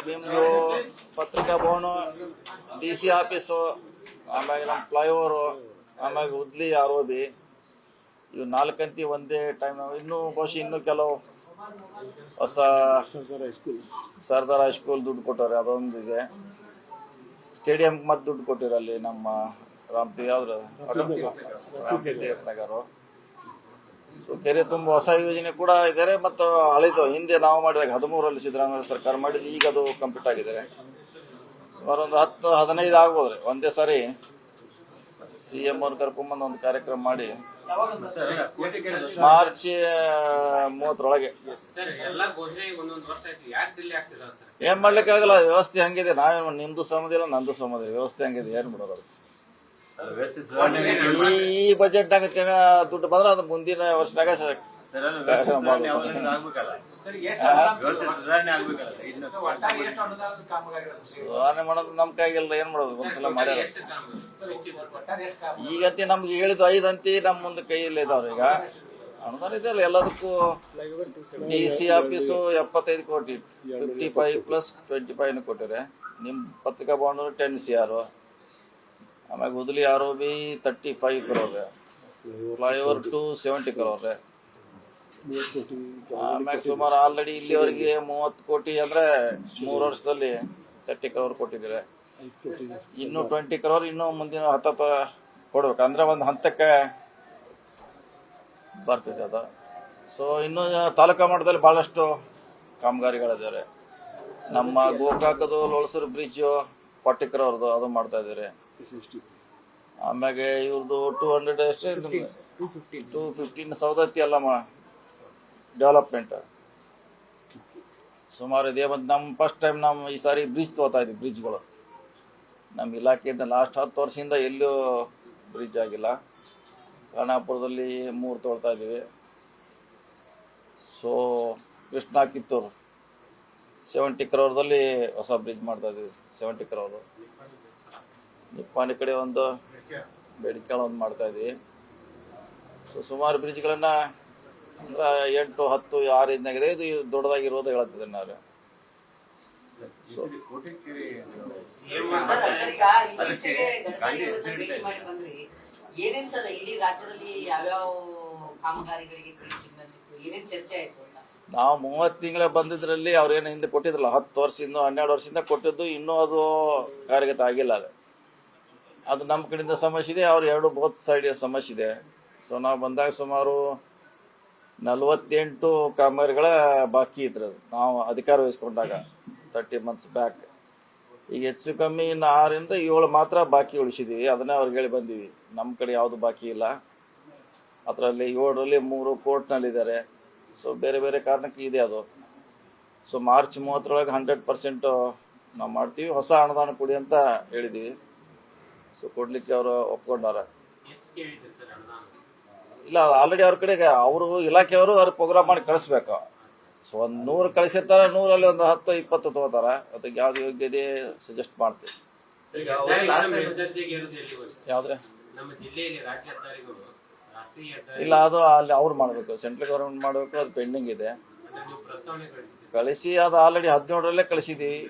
ನಿಮ್ಮದು ಪತ್ರಿಕಾ ಭವನ, DC office, ಆಮ್ಯಾಗ ನಮ್ಮ ಫ್ಲೈಓವರು, ಆಮ್ಯಾಗ ಉದ್ಲಿ ROB, ಇವು 4 ಅಂತಿ ಒಂದೇ ಟೈಮ್. ಇನ್ನೂ ಬಹುಶಃ ಇನ್ನೂ ಕೆಲವು ಹೊಸ ಸರ್ದಾರ್ ಹೈಸ್ಕೂಲ್ ದುಡ್ಡು ಕೊಟ್ಟವ್ರೆ, ಅದೊಂದಿದೆ. ಸ್ಟೇಡಿಯಂಗೆ ಮತ್ತೆ ದುಡ್ಡು ಕೊಟ್ಟಿರ ಅಲ್ಲಿ ನಮ್ಮ ರಾಮತೀರ್ಥ ನಗರು. ಸೊ ಕೆರೆ ತುಂಬ ಹೊಸ ಯೋಜನೆ ಕೂಡ ಇದ್ದಾರೆ. ಮತ್ತು ಹಳಿದು ಹಿಂದೆ ನಾವು ಮಾಡಿದಾಗ 13ರಲ್ಲಿ ಸಿದ್ದರಾಮಯ್ಯ ಸರ್ಕಾರ ಮಾಡಿದ್ದು, ಈಗ ಅದು ಕಂಪ್ಲೀಟ್ ಆಗಿದ್ದಾರೆ. ಸುಮಾರು ಒಂದು 10-15 ಆಗ್ಬೋದ್ರಿ. ಒಂದೇ ಸಾರಿ CM ಅವ್ರು ಕರ್ಕೊಂಬಂದು ಒಂದು ಕಾರ್ಯಕ್ರಮ ಮಾಡಿ ಮಾರ್ಚ್ 30ರೊಳಗೆ. ಏನ್ ಮಾಡ್ಲಿಕ್ಕೆ ಆಗಲ್ಲ, ವ್ಯವಸ್ಥೆ ಹಂಗಿದೆ. ನಾವೇನು ನಿಮ್ದು ಸಂಬಂಧ ಇಲ್ಲ, ನಂದು ಸಂಬಂಧ ಇಲ್ಲ, ವ್ಯವಸ್ಥೆ ಹಂಗಿದೆ, ಏನ್ ಮಾಡೋದು. ಈ ಬಜೆಟ್ನಾಗ ದುಡ್ಡು ಬಂದ್ರೆ ಅದು ಮುಂದಿನ ವರ್ಷನಾಗ ಸುಧಾರಣೆ ಮಾಡೋದು ನಮ್ ಕೈಗೆಲ್ಲ. ಏನ್ ಮಾಡೋದು, ಒಂದ್ಸಲ ಮಾಡ್ಯಾರ. ಈಗಂತಿ ನಮ್ಗೆ ಹೇಳಿದ್ದು 5 ಅಂತಿ ನಮ್ ಮುಂದೆ ಕೈಯಲ್ಲಿ ಇದಾವ್ರಿ. ಈಗ ಅನುದಾನ ಇದೆಯಲ್ಲ ಎಲ್ಲದಕ್ಕೂ. DC ಆಫೀಸು 75 ಕೋಟಿ, 55 ಪ್ಲಸ್ 25 ಕೊಟ್ಟಿರೆ. ನಿಮ್ ಪತ್ರಿಕಾ ಭವನ 10 CR, ಆಮ್ಯಾಗ ಉದ್ಲಿ ROB 35 crore, ಫ್ಲೈಓವರ್ 270 crore. ಆಮ್ಯಾಗ ಸುಮಾರು ಆಲ್ರೆಡಿ ಇಲ್ಲಿವರೆಗೆ 30 ಕೋಟಿ ಅಂದ್ರೆ 3 ವರ್ಷದಲ್ಲಿ 30 crore ಕೊಟ್ಟಿದ್ರೆ. ಇನ್ನು 20 crore ಇನ್ನು ಮುಂದಿನ 10 ಕೊಡ್ಬೇಕು. ಅಂದ್ರೆ ಒಂದು ಹಂತಕ್ಕೆ ಬರ್ತಿದೆ ಅದು. ಸೊ ಇನ್ನು ತಾಲೂಕಾ ಮಟ್ಟದಲ್ಲಿ ಬಹಳಷ್ಟು ಕಾಮಗಾರಿಗಳಿದ್ದಾರೆ. ನಮ್ಮ ಗೋಕಾಕದು ಲೋಳಸೂರು ಬ್ರಿಡ್ಜ್ 40 crore ಅದು ಮಾಡ್ತಾ ಇದ್ದಾರೆ. ಆಮ್ಯಾಗೆ ಇವ್ರದ್ದು 215 ಸೌದತ್ತಿ ಅಲ್ಲ ಡೆವಲಪ್ಮೆಂಟ್ ಸುಮಾರು ಇದೆ. ಮತ್ತು ನಮ್ಮ ಫಸ್ಟ್ ಟೈಮ್ ನಾವು ಈ ಸಾರಿ ಬ್ರಿಡ್ಜ್ ತಗೋತಾ ಇದ್ವಿ. ಬ್ರಿಡ್ಜ್ಗಳು ನಮ್ಮ ಇಲಾಖೆಯಿಂದ ಲಾಸ್ಟ್ 10 ವರ್ಷದಿಂದ ಎಲ್ಲೂ ಬ್ರಿಡ್ಜ್ ಆಗಿಲ್ಲ. ಖಾನಾಪುರದಲ್ಲಿ 3 ತಗೊಳ್ತಾ ಇದ್ದೀವಿ. ಸೊ ಕೃಷ್ಣಾ ಕಿತ್ತೂರು 70 crore ಹೊಸ ಬ್ರಿಡ್ಜ್ ಮಾಡ್ತಾ ಇದ್ದೀವಿ. 70 crore. ನಿಪ್ಪಾಣಿ ಕಡೆ ಒಂದು, ಬೇಡಿಕೆ ಒಂದು ಮಾಡ್ತಾ ಇದ್ದೀವಿ. ಸೊ ಸುಮಾರು ಬ್ರಿಡ್ಜ್ಗಳನ್ನ ಅಂದ್ರೆ 8, 10, 6 ಇಂದಾಗಿದೆ. ಇದು ದೊಡ್ಡದಾಗಿರೋದು ಹೇಳ್ತಿದ್ದೆ ನಾನು. ನಾವು 30 ತಿಂಗಳ ಬಂದಿದ್ರಲ್ಲಿ ಅವ್ರೇನು ಹಿಂದೆ ಕೊಟ್ಟಿದ್ರಲ್ಲ, 10 ವರ್ಷದಿಂದ 12 ವರ್ಷದಿಂದ ಕೊಟ್ಟಿದ್ದು, ಇನ್ನೂ ಅದು ಕಾರ್ಯಗತ ಆಗಿಲ್ಲ. ಅದು ನಮ್ಮ ಕಡೆಯಿಂದ ಸಮಸ್ಯೆ ಇದೆ, ಅವ್ರು 2 ಬೋತ್ ಸೈಡ್ ಸಮಸ್ಯೆ ಇದೆ. ಸೊ ನಾವು ಬಂದಾಗ ಸುಮಾರು 48 ಕಾಮಗಾರಿಗಳ ಬಾಕಿ ಇದ್ರು ನಾವು ಅಧಿಕಾರ ವಹಿಸ್ಕೊಂಡಾಗ 30 months ಬ್ಯಾಕ್. ಈಗ ಹೆಚ್ಚು ಕಮ್ಮಿ 6 ಇಂದ 7 ಮಾತ್ರ ಬಾಕಿ ಉಳಿಸಿದೀವಿ. ಅದನ್ನೇ ಅವ್ರಿಗೆ ಹೇಳಿ ಬಂದೀವಿ, ನಮ್ಮ ಕಡೆ ಯಾವುದು ಬಾಕಿ ಇಲ್ಲ. ಅದರಲ್ಲಿ 7ರಲ್ಲಿ 3 ಕೋರ್ಟ್ನಲ್ಲಿದ್ದಾರೆ. ಸೊ ಬೇರೆ ಬೇರೆ ಕಾರಣಕ್ಕೆ ಇದೆ ಅದು. ಸೊ ಮಾರ್ಚ್ 30ರೊಳಗೆ 100% ನಾವು ಮಾಡ್ತೀವಿ. ಹೊಸ ಅನುದಾನ ಕೊಡಿ ಅಂತ ಹೇಳಿದೀವಿ. ಸೊ ಕೊಡ್ಲಿಕ್ಕೆ ಅವರು ಒಪ್ಕೊಂಡಾರ. ಇಲ್ಲ, ಆಲ್ರೆಡಿ ಅವ್ರ ಕಡೆಗೆ ಅವರು ಇಲಾಖೆಯವರು ಅವ್ರ ಪ್ರೋಗ್ರಾಮ್ ಮಾಡಿ ಕಳಿಸ್ಬೇಕು. ಸೊ ಒಂದು 100 ಕಳಿಸಿರ್ತಾರೆ, 100ರಲ್ಲಿ ಒಂದು 10-20 ತಗೋತಾರ. ಅದಕ್ಕೆ ಯಾವ್ದು ಯೋಗ್ಯ ಇದೆ ಸಜೆಸ್ಟ್ ಮಾಡ್ತೀವಿ. ಯಾವ್ದ್ರೆ ಇಲ್ಲ, ಅದು ಅಲ್ಲಿ ಅವ್ರು ಮಾಡ್ಬೇಕು, ಸೆಂಟ್ರಲ್ ಗವರ್ಮೆಂಟ್ ಮಾಡ್ಬೇಕು. ಅದು ಪೆಂಡಿಂಗ್ ಇದೆ. ಕಳಿಸಿ ಅದು ಆಲ್ರೆಡಿ 17ರಲ್ಲೇ ಕಳಿಸಿದೀವಿ.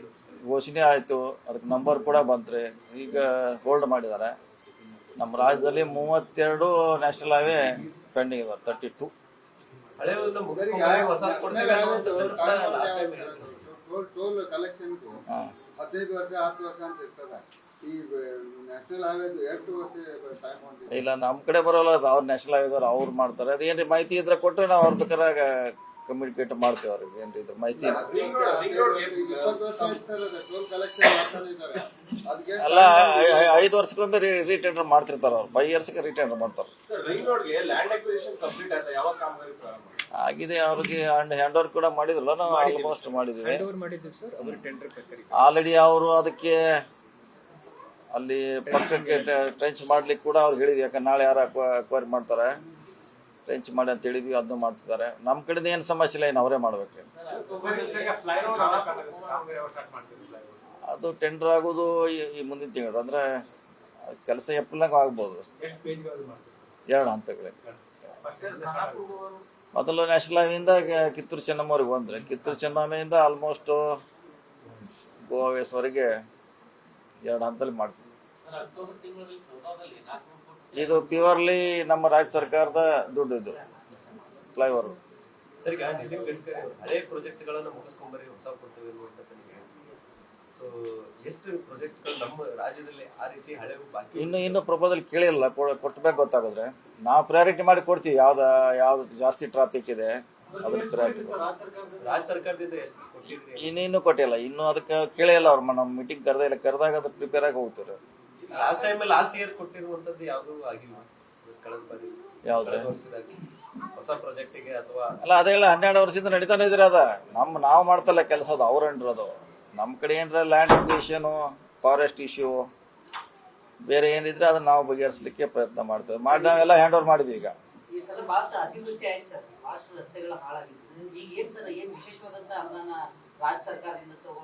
ಘೋಷಣೆ ಆಯ್ತು, ಅದಕ್ಕೆ ನಂಬರ್ ಕೂಡ ಬಂತ್ರಿ. ಈಗ ಹೋಲ್ಡ್ ಮಾಡಿದ್ದಾರೆ. ನಮ್ಮ ರಾಜ್ಯದಲ್ಲಿ 32 ನ್ಯಾಷನಲ್ ಹೈವೇ ಪೆಂಡಿಂಗ್ ಇದಾವೆ. 32 ಇಲ್ಲ, ನಮ್ಮ ಕಡೆ ಬರೋಲ್ಲ. ಅವ್ರು ನ್ಯಾಷನಲ್ ಹೈವೇದವ್ರು ಅವ್ರು ಮಾಡ್ತಾರೆ. ಅದೇನ್ರಿ ಮಾಹಿತಿ ಇದ್ರೆ ಕೊಟ್ಟರೆ ನಾವು ಅವ್ರ ಬೇಕಾದ್ರೆ ಕಮ್ಯುನಿಕೇಟ್ ಮಾಡ್ತೇವೆ. ಅವ್ರಿಗೆ ಏನ್ರಿ ಇದ್ರ ಮಾಹಿತಿ ಅಲ್ಲ, 5 ವರ್ಷಕ್ಕೊಮ್ಮೆ ರೀಟೆಂಡರ್ ಮಾಡ್ತಿರ್ತಾರ. ಅವ್ರು 5 yearsಗೆ ರೀಟೆಂಡರ್ ಮಾಡ್ತಾರೆ. ಆಗಿದೆ ಅವ್ರಿಗೆ. ಹ್ಯಾಂಡ್ ಓವರ್ ಕೂಡ ಮಾಡಿದ್ರಲ್ಲ, ನಾವು ಆಲ್ಮೋಸ್ಟ್ ಮಾಡಿದೀವಿ ಆಲ್ರೆಡಿ. ಅವರು ಅದಕ್ಕೆ ಅಲ್ಲಿ ಪಕ್ಕಕ್ಕೆ ಟ್ರೆಂಚ್ ಮಾಡ್ಲಿಕ್ಕೆ ಕೂಡ ಅವ್ರಿಗೆ ಹೇಳಿದ್ವಿ. ಯಾಕಂದ್ರೆ ನಾಳೆ ಯಾರು ಅಕ್ವೈರ್ ಮಾಡ್ತಾರೆ, ಟ್ರೆಂಚ್ ಮಾಡಿ ಅಂತ ಹೇಳಿದ್ವಿ. ಅದನ್ನು ಮಾಡ್ತಿದ್ದಾರೆ. ನಮ್ಮ ಕಡೆದ ಏನು ಸಮಸ್ಯೆ ಇಲ್ಲ, ಏನು ಅವರೇ ಮಾಡ್ಬೇಕ್ರಿ. ಅದು ಟೆಂಡರ್ ಆಗೋದು ಈ ಮುಂದಿನ ತಿಂಗಳು. ಅಂದ್ರೆ ಕೆಲಸ ಏಪ್ರಿಲ್ನಾಗ ಆಗ್ಬೋದು. 2 ಹಂತಗಳಿಗೆ. ಮೊದಲು ನ್ಯಾಷನಲ್ ಹೈವೇಯಿಂದ ಕಿತ್ತೂರು ಚೆನ್ನಮ್ಮವ್ರಿಗೆ ಬಂದ್ರೆ, ಕಿತ್ತೂರು ಚೆನ್ನಮ್ಮೆಯಿಂದ ಆಲ್ಮೋಸ್ಟ್ ಗೋವೇಸ್ವರೆಗೆ 2 ಹಂತದಲ್ಲಿ ಮಾಡ್ತೀವಿ. ಇದು ಪ್ಯೂರ್ಲಿ ನಮ್ಮ ರಾಜ್ಯ ಸರ್ಕಾರದ ದುಡ್ಡು. ಇದು ಫ್ಲೈಓವರ್ ಸರ್, ಈಗ ನಿತಿನ್ ಗಡ್ಕರಿ ಹಳೆ ಪ್ರಾಜೆಕ್ಟ್ಗಳನ್ನು ಮುಗಿಸ್ಕೊಂಡ್ಬರಿ, ಹೊಸ ಕೊಡ್ತೇವೆ ಅನ್ನುವಂಥದ್ದು ನಿಮಗೆ. ಸೊ ಎಷ್ಟು ಪ್ರಾಜೆಕ್ಟ್ಗಳು ನಮ್ಮ ರಾಜ್ಯದಲ್ಲಿ ಆ ರೀತಿ ಹಳೆವು ಬಾಕಿ? ಇನ್ನು ಪ್ರಪೋಸಲ್ ಕೇಳಿಲ್ಲ, ಕೊಟ್ಟಬೇಕು. ಗೊತ್ತಾಗಿದ್ರೆ ನಾವು ಪ್ರಯಾರಿಟಿ ಮಾಡಿ ಕೊಡ್ತೀವಿ. ಯಾವ್ದು ಜಾಸ್ತಿ ಟ್ರಾಫಿಕ್ ಇದೆ ಅದನ್ನ ಪ್ರಯಾರಿಟಿ. ರಾಜ್ಯ ಸರ್ಕಾರದಿಂದ ಎಷ್ಟು ಕೊಟ್ಟಿದ್ರಿ? ಇನ್ನೂ ಕೊಟ್ಟಿಲ್ಲ. ಇನ್ನು ಅದಕ್ಕೆ ಕೇಳಿಲ್ಲ. ಅವ್ರು ನಮ್ಮ ಮೀಟಿಂಗ್ ಕರೆದಾಗ ಅದು ಪ್ರಿಪೇರ್ ಆಗಿ ಹೋಗ್ತಾರೆ. ಲಾಸ್ಟ್ ಇಯರ್ ಕೊಟ್ಟಿರುವಂತದ್ದು ಯಾವ್ದು ಆಗಿಲ್ಲ ಕಳೆದ ಬಾರಿ? ಯಾವ್ದ್ರೆ ಹೊಸ ಪ್ರಾಜೆಕ್ಟಿಗೆ ಅಥವಾ ಅಲ್ಲ, ಅದೆಲ್ಲ 12 ವರ್ಷದಿಂದ ನಡೀತಾನೆ ಇದ್ರೆ ಅದ ನಾವು ಮಾಡ್ತಲ್ಲ ಕೆಲಸ. ಅದು ಅವ್ರ ಅಂಡ್ರದು. ನಮ್ಮ ಕಡೆ ಏನ್ರ ಲ್ಯಾಂಡ್ ಅಕ್ವಿಷನ್, ಫಾರೆಸ್ಟ್ ಇಶ್ಯೂ ಬೇರೆ ಏನಿದ್ರೆ ಅದನ್ನ ನಾವು ಬಗೆಹರಿಸಲಿಕ್ಕೆ ಪ್ರಯತ್ನ ಮಾಡ್ತೇವೆ. ನಾವೆಲ್ಲ ಹ್ಯಾಂಡ್ ಓವರ್ ಮಾಡಿದ್ವಿ. ಈಗ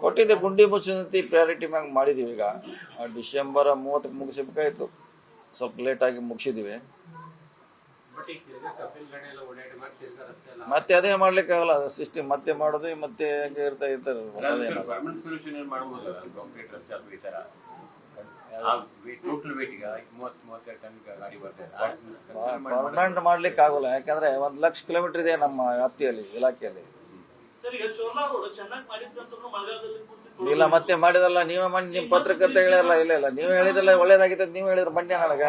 ಕೊಟ್ಟಿದ್ದೆ ಗುಂಡಿ ಮುಚ್ಚಿ ಪ್ರಯಾರಿಟಿ ಮ್ಯಾಗ ಮಾಡಿದೀವಿ. ಈಗ ಡಿಸೆಂಬರ್ 30ಕ್ಕೆ ಮುಗಿಸಬೇಕಾಯ್ತು, ಸ್ವಲ್ಪ ಲೇಟ್ ಆಗಿ ಮುಗಿಸಿದೀವಿ. ಮತ್ತೆ ಅದೇ ಮಾಡ್ಲಿಕ್ಕೆ ಆಗಲ್ಲ. ಸಿಸ್ಟಮ್ ಮತ್ತೆ ಮಾಡೋದು ಮತ್ತೆ ಇರ್ತಾರೆ. ಪರ್ಮನೆಂಟ್ ಮಾಡ್ಲಿಕ್ಕೆ ಆಗೋಲ್ಲ. ಯಾಕಂದ್ರೆ 1 ಲಕ್ಷ ಕಿಲೋಮೀಟರ್ ಇದೆ ನಮ್ಮ ವ್ಯಾಪ್ತಿಯಲ್ಲಿ, ಇಲಾಖೆಯಲ್ಲಿ. ಇಲ್ಲ, ಮತ್ತೆ ಮಾಡಿದಲ್ಲ. ನೀವೇ ಮಾಡಿ, ನಿಮ್ ಪತ್ರಕರ್ತ ಹೇಳಿರಲ್ಲ. ಇಲ್ಲ ನೀವೇ ಹೇಳಿದಲ್ಲ, ಒಳ್ಳೇದಾಗಿತ್ತು. ನೀವ್ ಹೇಳಿದ್ರು ಬನ್ನಿ ನನಗ.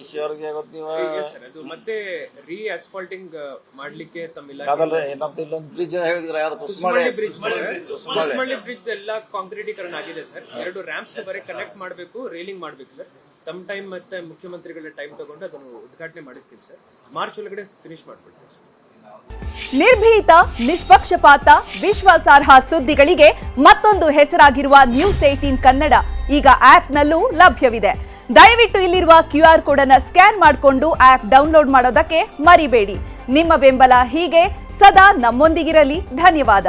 ಈಶ್ವರ್ಗೆ ಗೊತ್ತು. ಮತ್ತೆ ರೀ ಅಸ್ಫಾಲ್ಟಿಂಗ್ ಮಾಡ್ಲಿಕ್ಕೆ ಅದಲ್ರಿ, ನಮ್ದು ಇಲ್ಲೊಂದು ಬ್ರಿಡ್ಜ್ ಹೇಳಿದ್ರೆ ಯಾವ್ದು ಕುಸ್ಮಳ್ಳಿ ಬ್ರಿಡ್ಜ್ ಎಲ್ಲ ಕಾಂಕ್ರೀಟೀಕರಣ ಆಗಿದೆ ಸರ್. 2 ರ್ಯಾಂಪ್ಸ್ ಬರೀ ಕನೆಕ್ಟ್ ಮಾಡಬೇಕು, ರೇಲಿಂಗ್ ಮಾಡ್ಬೇಕು ಸರ್. ತಮ್ಮ ಟೈಮ್ ಮತ್ತೆ ಮುಖ್ಯಮಂತ್ರಿಗಳ ಟೈಮ್ ತಗೊಂಡು ಅದನ್ನು ಉದ್ಘಾಟನೆ ಮಾಡಿಸ್ತೀವಿ ಸರ್. ಮಾರ್ಚ್ ಒಳಗಡೆ ಫಿನಿಶ್ ಮಾಡ್ಬಿಡ್ತೀವಿ ಸರ್. ನಿರ್ಭೀತ, ನಿಷ್ಪಕ್ಷಪಾತ, ವಿಶ್ವಾಸಾರ್ಹ ಸುದ್ದಿಗಳಿಗೆ ಮತ್ತೊಂದು ಹೆಸರಾಗಿರುವ ನ್ಯೂಸ್ 18 ಕನ್ನಡ ಈಗ ಆಪ್ನಲ್ಲೂ ಲಭ್ಯವಿದೆ. ದಯವಿಟ್ಟು ಇಲ್ಲಿರುವ QR ಕೋಡ್ ಅನ್ನು ಸ್ಕ್ಯಾನ್ ಮಾಡಿಕೊಂಡು ಆಪ್ ಡೌನ್ಲೋಡ್ ಮಾಡೋದಕ್ಕೆ ಮರಿಬೇಡಿ. ನಿಮ್ಮ ಬೆಂಬಲ ಹೀಗೆ ಸದಾ ನಮ್ಮೊಂದಿಗಿರಲಿ. ಧನ್ಯವಾದ.